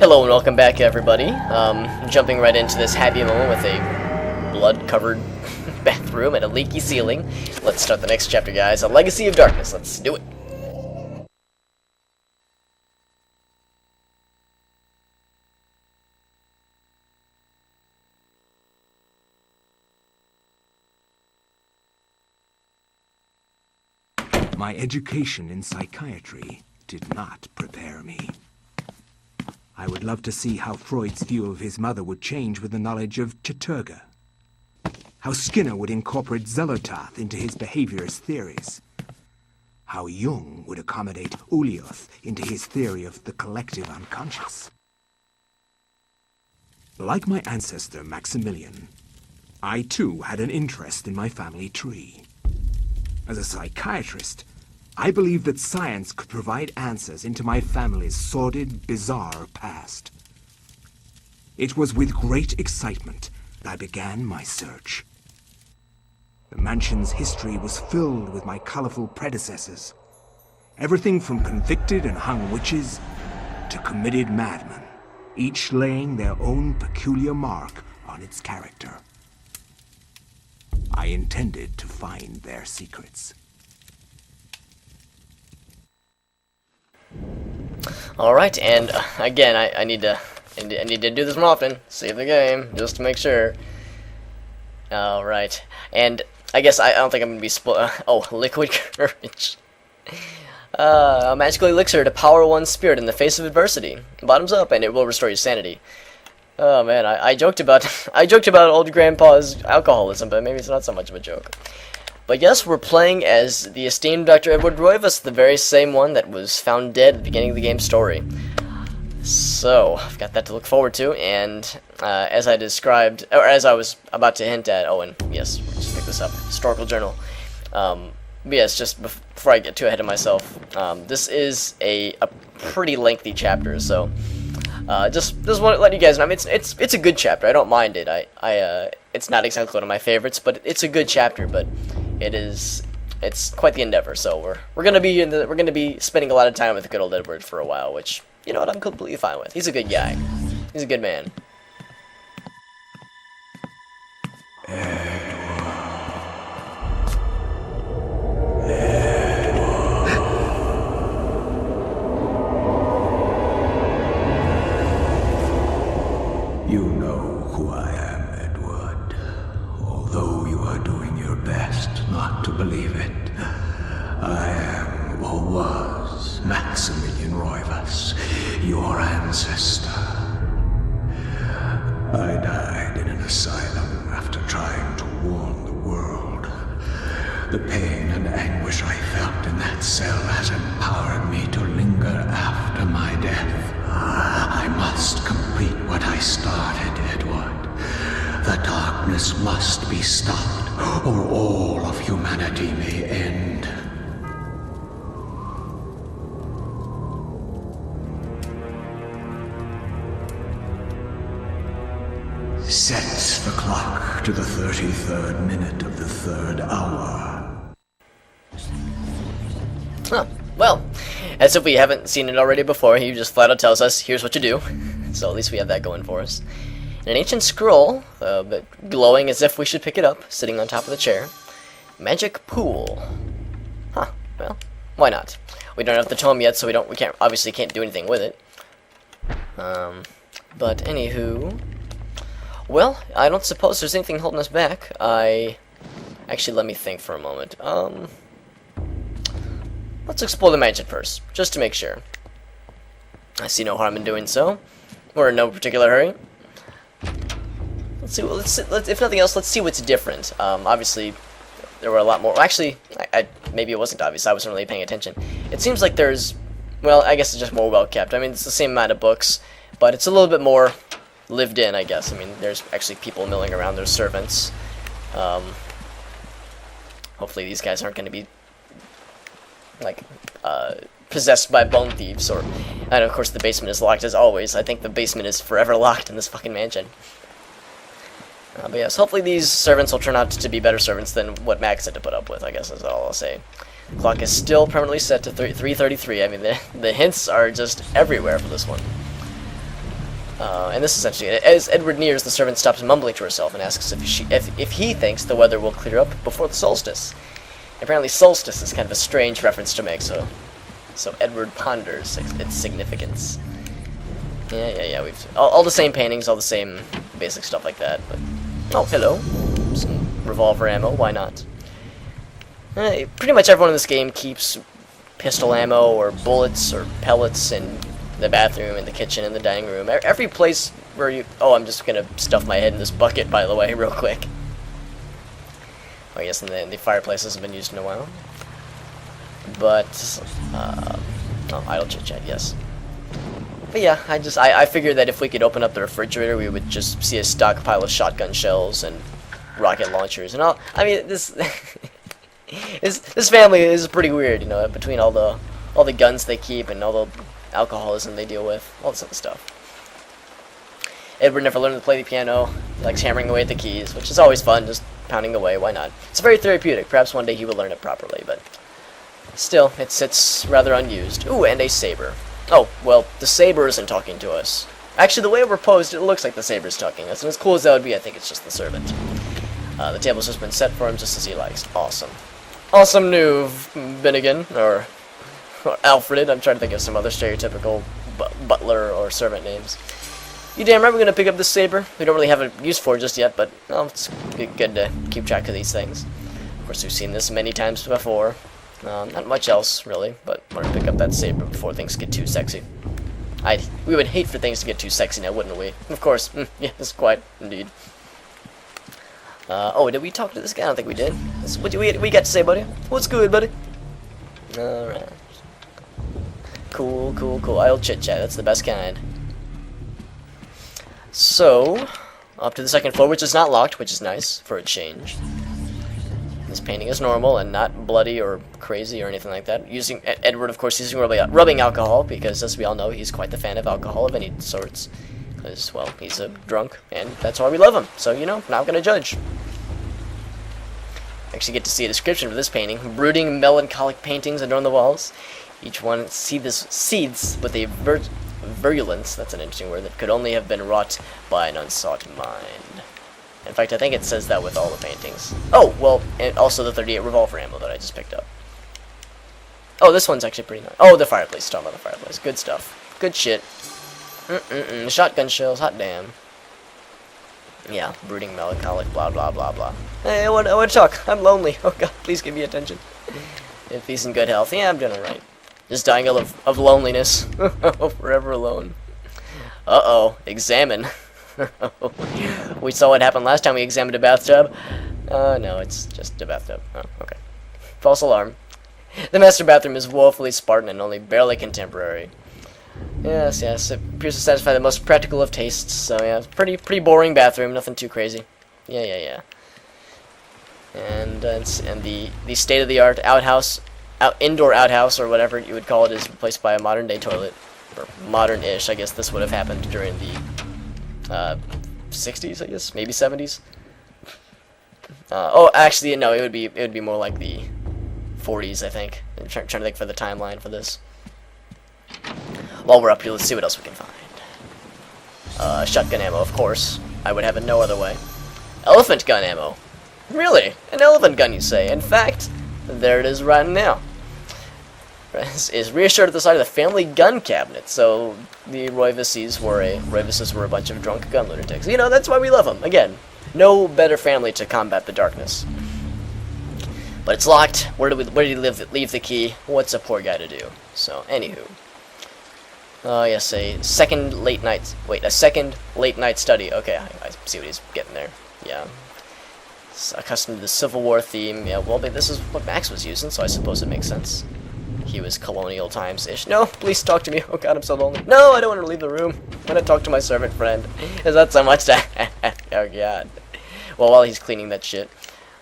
Hello and welcome back, everybody. Jumping right into this happy moment with a blood-covered bathroom and a leaky ceiling. Let's start the next chapter, guys. A Legacy of Darkness. Let's do it. My education in psychiatry did not prepare me. I would love to see how Freud's view of his mother would change with the knowledge of Chattur'gha. How Skinner would incorporate Xelothoth into his behaviorist theories. How Jung would accommodate Ulioth into his theory of the collective unconscious. Like my ancestor Maximilian, I too had an interest in my family tree. As a psychiatrist, I believed that science could provide answers into my family's sordid, bizarre past. It was with great excitement that I began my search. The mansion's history was filled with my colorful predecessors. Everything from convicted and hung witches to committed madmen, each laying their own peculiar mark on its character. I intended to find their secrets. Alright, and again, I need to do this more often. Save the game, just to make sure. Alright, and I guess I don't think I'm going to be oh, Liquid Courage. A magical elixir to power one's spirit in the face of adversity. Bottoms up, and it will restore your sanity. Oh man, I joked about old grandpa's alcoholism, but maybe it's not so much of a joke. But yes, we're playing as the esteemed Dr. Edward Roivas, the very same one that was found dead at the beginning of the game's story. So, I've got that to look forward to, and as I described, or as I was about to hint at, oh, and yes, just pick this up, historical journal. But yes, just before I get too ahead of myself, this is a pretty lengthy chapter, so just want to let you guys know. I mean, it's a good chapter. I don't mind it. It's not exactly one of my favorites, but it's a good chapter. But it's quite the endeavor. So we're gonna be spending a lot of time with good old Edward for a while, which, you know what, I'm completely fine with. He's a good guy. He's a good man. You know who I am, Edward. Although you are doing your best not to believe it, I am, or was, Maximilian Roivas, your ancestor. I died in an asylum after trying to warn the world. The pain and anguish I felt in that cell has empowered me to linger after my death. I must complete what I started, Edward. The darkness must be stopped, or all of humanity may end. Sets the clock to the 33rd minute of the 3rd hour. Huh. Well, as if we haven't seen it already before, he just flat out tells us, here's what you do. So at least we have that going for us. An ancient scroll, but glowing as if we should pick it up, sitting on top of the chair. Magic pool. Huh, well, why not? We don't have the tome yet, so we obviously can't do anything with it. But anywho, well, I don't suppose there's anything holding us back. Actually, let me think for a moment. Let's explore the mansion first, just to make sure. I see no harm in doing so. We're in no particular hurry. Let's see. If nothing else, let's see what's different. Obviously, there were a lot more. Actually, maybe it wasn't obvious. I wasn't really paying attention. It seems like there's, well, I guess it's just more well kept. I mean, it's the same amount of books, but it's a little bit more lived in, I guess. I mean, there's actually people milling around. There's servants. Hopefully, these guys aren't going to be like possessed by bone thieves, and of course the basement is locked as always. I think the basement is forever locked in this fucking mansion. But yes, hopefully these servants will turn out to be better servants than what Max had to put up with, I guess is all I'll say. The clock is still permanently set to 3:33. I mean, the hints are just everywhere for this one. And this is essentially it. As Edward nears, the servant stops mumbling to herself and asks if he thinks the weather will clear up before the solstice. Apparently solstice is kind of a strange reference to make, so Edward ponders its significance. Yeah, we've all the same paintings, all the same basic stuff like that, but... Oh, hello. Some revolver ammo, why not? Pretty much everyone in this game keeps pistol ammo or bullets or pellets in the bathroom, in the kitchen, in the dining room. Every place where you... Oh, I'm just gonna stuff my head in this bucket, by the way, real quick. Oh, yes, and the fireplace hasn't been used in a while. But, oh, idle chit-chat, yes. But yeah, I figured that if we could open up the refrigerator, we would just see a stockpile of shotgun shells and rocket launchers and all. I mean, this this family is pretty weird, you know, between all the guns they keep and all the alcoholism they deal with, all this other stuff. Edward never learned to play the piano. He likes hammering away at the keys, which is always fun, just pounding away, why not? It's very therapeutic. Perhaps one day he will learn it properly, but still, it sits rather unused. Ooh, and a saber. Oh, well, the saber isn't talking to us. Actually, the way we're posed, it looks like the saber's talking to us, and as cool as that would be, I think it's just the servant. The table's just been set for him just as he likes. Awesome. Awesome new Finnegan, or Alfred. I'm trying to think of some other stereotypical butler or servant names. You damn right we're going to pick up this saber. We don't really have a use for it just yet, but well, it's good to keep track of these things. Of course, we've seen this many times before. Not much else, really, but we're going to pick up that saber before things get too sexy. We would hate for things to get too sexy now, wouldn't we? Of course. Yes, quite, indeed. Oh, did we talk to this guy? I don't think we did. What do we got to say, buddy? What's good, buddy? Alright. Cool. Idle chit-chat, that's the best kind. So, up to the second floor, which is not locked, which is nice, for a change. This painting is normal and not bloody or crazy or anything like that. Edward, of course, using rubbing alcohol, because as we all know, he's quite the fan of alcohol of any sorts. Because, well, he's a drunk, and that's why we love him. So, you know, not gonna judge. Actually get to see a description of this painting. Brooding, melancholic paintings adorn the walls. Each one seethes with a virulence, that's an interesting word, that could only have been wrought by an unsought mind. In fact, I think it says that with all the paintings. Oh, well, and also the 38 revolver ammo that I just picked up. Oh, this one's actually pretty nice. Oh, the fireplace. Talking about the fireplace. Good stuff. Good shit. Shotgun shells, hot damn. Yeah, brooding, melancholic, blah, blah, blah, blah. Hey, I want to talk. I'm lonely. Oh, God, please give me attention. If he's in good health. Yeah, I'm doing alright. Just dying of loneliness. Forever alone. Uh-oh. Examine. We saw what happened last time we examined a bathtub. No, it's just a bathtub. Oh, okay. False alarm. The master bathroom is woefully Spartan and only barely contemporary. Yes, it appears to satisfy the most practical of tastes. So yeah, pretty boring bathroom, nothing too crazy. Yeah. And the state-of-the-art indoor outhouse or whatever you would call it is replaced by a modern-day toilet, or modern-ish. I guess this would have happened during the 60s, I guess, maybe 70s. Oh, actually, no, it would be more like the 40s, I think. I'm trying to think for the timeline for this. While we're up here, let's see what else we can find. Shotgun ammo, of course. I would have it no other way. Elephant gun ammo. Really? An elephant gun, you say? In fact, there it is right now. Is reassured at the side of the family gun cabinet. So the Roivases were a bunch of drunk gun lunatics. You know, that's why we love them. Again, no better family to combat the darkness. But it's locked. Where did he leave the key? What's a poor guy to do? So, anywho. Yes, a second late night study. Okay, I see what he's getting there. Yeah. It's accustomed to the Civil War theme. Yeah, well, this is what Max was using, so I suppose it makes sense. He was colonial times-ish. No, please talk to me. Oh god, I'm so lonely. No, I don't want to leave the room. I want to talk to my servant friend. Is that so much to... Oh god. Well, while he's cleaning that shit,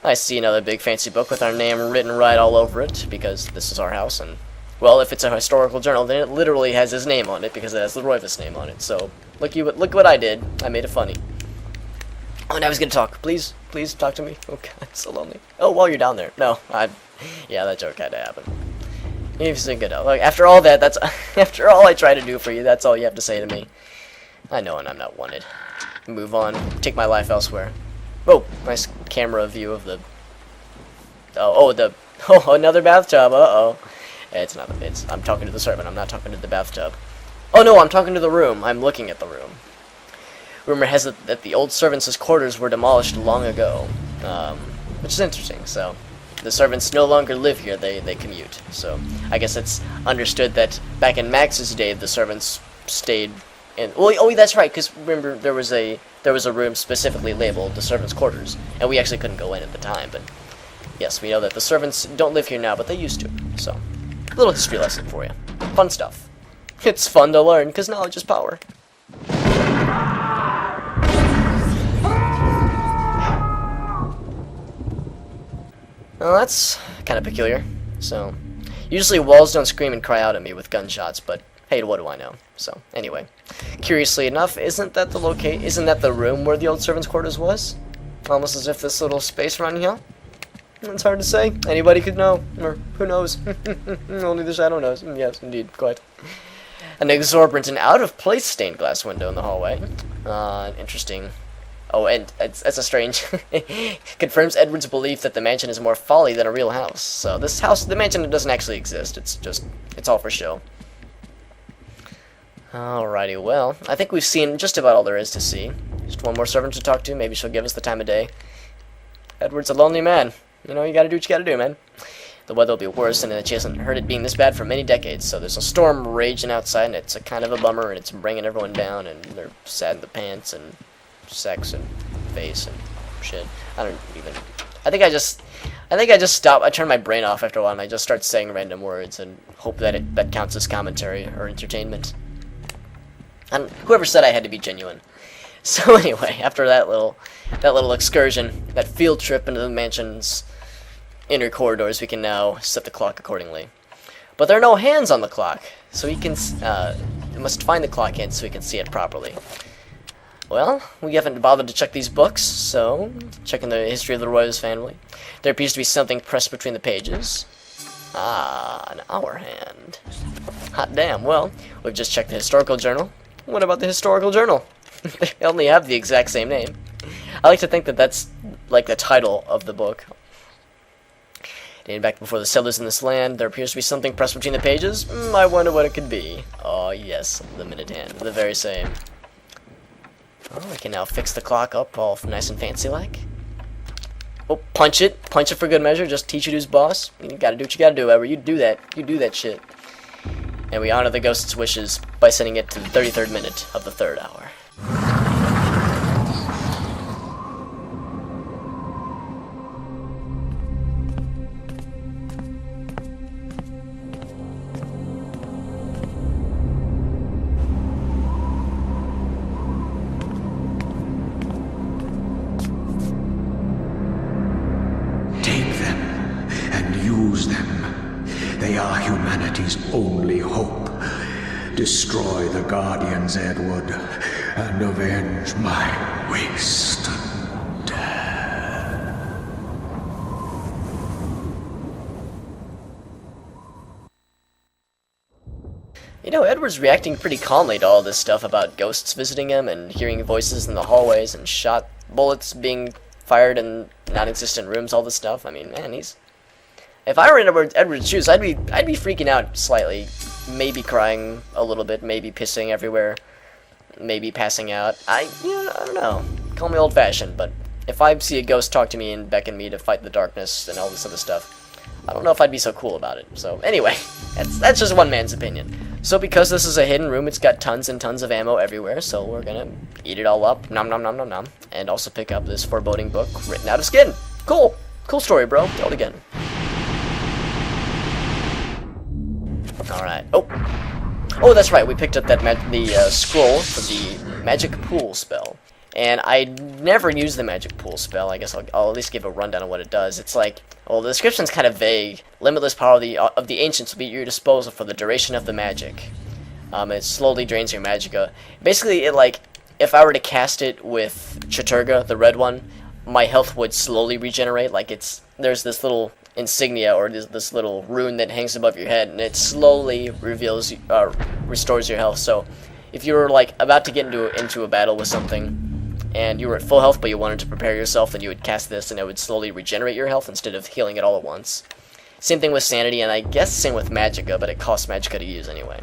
I see another big fancy book with our name written right all over it, because this is our house, and... Well, if it's a historical journal, then it literally has his name on it, because it has the Roivas name on it. So, look what I did. I made it funny. Oh, now he's gonna talk. Please talk to me. Oh god, I'm so lonely. Oh, while you're down there. No, yeah, that joke had to happen. He's a good. Like, after all that, after all I try to do for you, that's all you have to say to me. I know, and I'm not wanted. Move on. Take my life elsewhere. Oh, nice camera view of the... Oh, another bathtub. Uh-oh. It's not... I'm talking to the servant. I'm not talking to the bathtub. Oh, no, I'm talking to the room. I'm looking at the room. Rumor has it that the old servants' quarters were demolished long ago. Which is interesting, so... The servants no longer live here, they commute. So, I guess it's understood that back in Max's day, the servants stayed in... Oh, that's right, because remember, there was a room specifically labeled the servants' quarters, and we actually couldn't go in at the time, but... Yes, we know that the servants don't live here now, but they used to, so... A little history lesson for you. Fun stuff. It's fun to learn, because knowledge is power. Well, that's kind of peculiar. So, usually walls don't scream and cry out at me with gunshots, but hey, what do I know? So, anyway, curiously enough, isn't that the room where the old servants' quarters was? Almost as if this little space around here. It's hard to say. Anybody could know, or who knows? Only the shadow knows. Yes, indeed, quite. An exorbitant and out-of-place stained glass window in the hallway. Interesting. Oh, and it's a strange... confirms Edward's belief that the mansion is more folly than a real house. So this house, the mansion doesn't actually exist. It's all for show. Alrighty, well, I think we've seen just about all there is to see. Just one more servant to talk to. Maybe she'll give us the time of day. Edward's a lonely man. You know, you gotta do what you gotta do, man. The weather will be worse, and she hasn't heard it being this bad for many decades. So there's a storm raging outside, and it's a kind of a bummer, and it's bringing everyone down, and they're sad in the pants, and... sex and face and shit. I think I just stop. I turn my brain off after a while and I just start saying random words and hope that that counts as commentary or entertainment. And whoever said I had to be genuine. So anyway, after that little excursion, that field trip into the mansion's inner corridors, we can now set the clock accordingly. But there are no hands on the clock, so we must find the clock hand so we can see it properly. Well, we haven't bothered to check these books, so checking the history of the Roivas family. There appears to be something pressed between the pages. Ah, an hour hand. Hot damn, well, we've just checked the historical journal. What about the historical journal? They only have the exact same name. I like to think that that's like the title of the book. Dating back before the settlers in this land, there appears to be something pressed between the pages. I wonder what it could be. Oh yes, the minute hand, the very same. Oh, I can now fix the clock up all nice and fancy-like. Oh, punch it for good measure. Just teach it who's boss. You gotta do what you gotta do, Edward. You do that shit. And we honor the ghost's wishes by sending it to the 33rd minute of the 3rd hour. Only hope. Destroy the Guardians, Edward, and avenge my waste and death. You know, Edward's reacting pretty calmly to all this stuff about ghosts visiting him and hearing voices in the hallways and bullets being fired in non-existent rooms, all this stuff. I mean, man, if I were in Edward's shoes, I'd be freaking out slightly, maybe crying a little bit, maybe pissing everywhere, maybe passing out. I don't know. Call me old-fashioned, but if I see a ghost talk to me and beckon me to fight the darkness and all this other stuff, I don't know if I'd be so cool about it. So anyway, that's just one man's opinion. So because this is a hidden room, it's got tons and tons of ammo everywhere, so we're gonna eat it all up, nom nom nom nom nom, and also pick up this foreboding book written out of skin. Cool story, bro. Tell it again. Alright. Oh, that's right. We picked up the scroll for the magic pool spell. And I never use the magic pool spell. I guess I'll at least give a rundown of what it does. It's like, well, the description's kind of vague. Limitless power of the ancients will be at your disposal for the duration of the magic. It slowly drains your magicka. Basically, if I were to cast it with Chattur'gha, the red one, my health would slowly regenerate. There's this little insignia or this little rune that hangs above your head, and it slowly restores your health. So if you were like about to get into a battle with something, and you were at full health but you wanted to prepare yourself, then you would cast this, and it would slowly regenerate your health instead of healing it all at once. Same thing with sanity, and I guess same with magicka, but it costs magicka to use anyway.